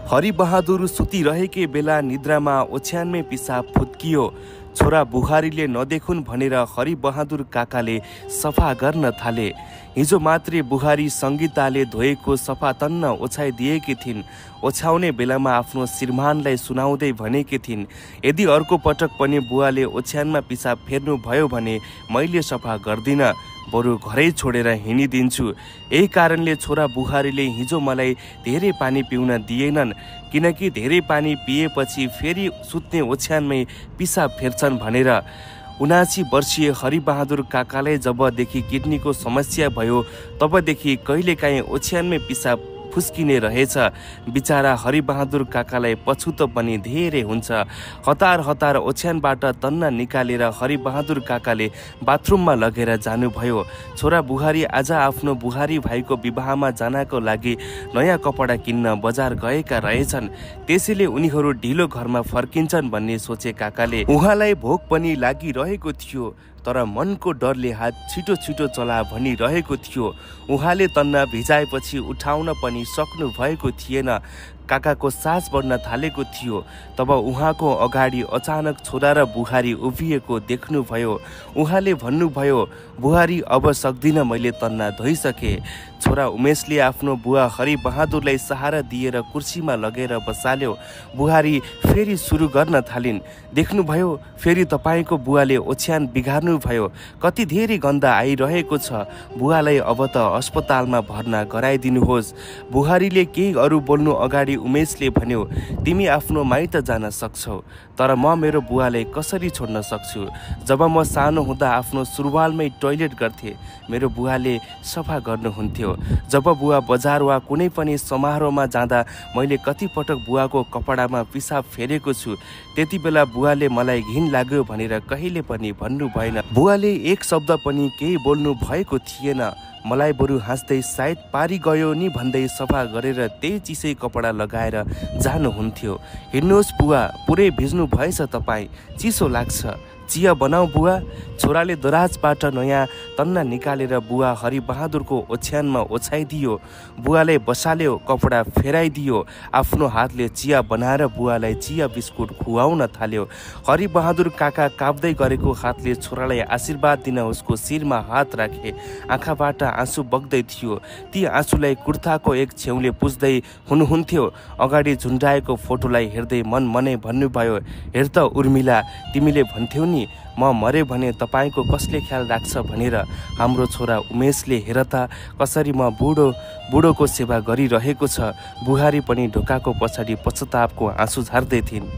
हरिबहादुर सुतिरहेकै बेला निद्रामा ओछ्यानमै पिसाब फुत्कियो। छोरा बुहारीले नदेखुन् भनेर हरिबहादुर काकाले सफा गर्न थाले। हिजो मात्रै बुहारी सङ्गीताले धोएको सफा तन्न ओछ्याइदिएकी थिइन्। ओछ्याउने बेलामा आफ्नो श्रीमानलाई सुनाउँदै भनेकी थिइन्, यदि अर्को पटक पनि बुवाले ओछ्यानमा पिसाब फेर्नुभयो भने मैले सफा गर्दिनँ, बरु घरै छोडेर हिँडिदिन्छु। यही कारणले छोरा बुहारीले हिजो मलाई धेरै पानी पिउन दिएनन्, किनकि धेरै पानी पिएपछि फेरि सुत्ने ओछ्यानमै पिसाब फेर्छन् भनेर। 79 वर्षीय हरिबहादुर काकालाई जबदेखि किडनीको समस्या भयो तबदेखि कहिलेकाहीँ ओछ्यानमै पिसाब फुस्किने रहेछ। बिचारा हरिबहादुर काकालाई पछुतो पनि धेरै हुन्छ। हतार हतार ओछ्यानबाट तन्ना निकालेर हरिबहादुर काकाले बाथरुममा लगेर जानुभयो। छोरा बुहारी आज आफ्नो बुहारी भाइको विवाहमा जानको लागि नयाँ कपडा किन्न बजार गएका रहेछन्। त्यसैले उनीहरू ढिलो घरमा फर्किन्छन् भन्ने सोचे काकाले। उहाँलाई भोक पनि लागिरहेको थियो, तर मनको डरले हात छिटो छिटो चला भनिरहेको थियो। उहाँले तन्ना भिजाएपछि उठाउन पनि सक्नु भएको थिएन। काकाको सास बढ्न थालेको थियो। तब उहाँको अगाडि अचानक छोरा र बुहारी उभिएको देख्नुभयो। उहाँले भन्नुभयो, बुहारी अब सक्दिनँ, मैले तन्ना धोइसके। छोरा उमेशले आफ्नो बुवा हरिबहादुरलाई सहारा दिएर कुर्सीमा लगेर बसाल्यो। बुहारी फेरि सुरु गर्न थालिन्, देख्नुभयो फेरि तपाईँको बुवाले ओछ्यान बिगार्नुभयो, कति धेरै गन्दा आइरहेको छ, बुवालाई अब त अस्पतालमा भर्ना गराइदिनुहोस्। बुहारीले केही अरू बोल्नु अगाडि उमेशले भन्यो, तिमी आफ्नो माइत जान सक्छौ, तर म मेरो बुवालाई कसरी छोड्न सक्छु। जब म सानो हुँदा आफ्नो सुरुवालमै टोइलेट गर्थे, मेरो बुवाले सफा गर्नुहुन्थ्यो। जब बुवा बजार वा कुनै पनि समारोहमा जाँदा मैले कति पटक बुवाको कपडामा पिसाब फेरेको छु। त्यति बेला बुवाले मलाई घिन लाग्यो भनेर कहिले पनि भन्नु भएन। बुवाले एक शब्द पनि केही बोल्नु भएको थिएन। मलाई बरु हाँस्दै सायद पारी गयो नि भन्दै सफा गरेर त्यही चिसै कपडा लगाएर जानुहुन्थ्यो। हिँड्नुहोस् बुवा, पुरै भिज्नु भएछ तपाईँ, चिसो लाग्छ, चिया बनाऊ बुवा। छोराले दराजबाट नयाँ तन्ना निकालेर बुवा हरिबहादुरको ओछ्यानमा ओछ्याइदियो। बुवालाई बसाल्यो, कपडा फेराइदियो। आफ्नो हातले चिया बनाएर बुवालाई चिया बिस्कुट खुवाउन थाल्यो। हरिबहादुर काका काप्दै गरेको हातले छोरालाई आशीर्वाद दिन उसको शिरमा हात राखे। आँखाबाट आँसु बग्दै थियो। ती आँसुलाई कुर्ताको एक छेउले पुस्दै हुनुहुन्थ्यो। अगाडि झुन्डाएको फोटोलाई हेर्दै मन मनै भन्नुभयो, हेर त उर्मिला, तिमीले भन्थ्यौ नि म मरे भने तपाईँको कसले ख्याल राख्छ भनेर। हाम्रो छोरा उमेशले हेर त कसरी म बुढोको सेवा गरिरहेको छ। बुहारी पनि ढोकाको पछाडि पश्चातापको आँसु झार्दै थिइन्।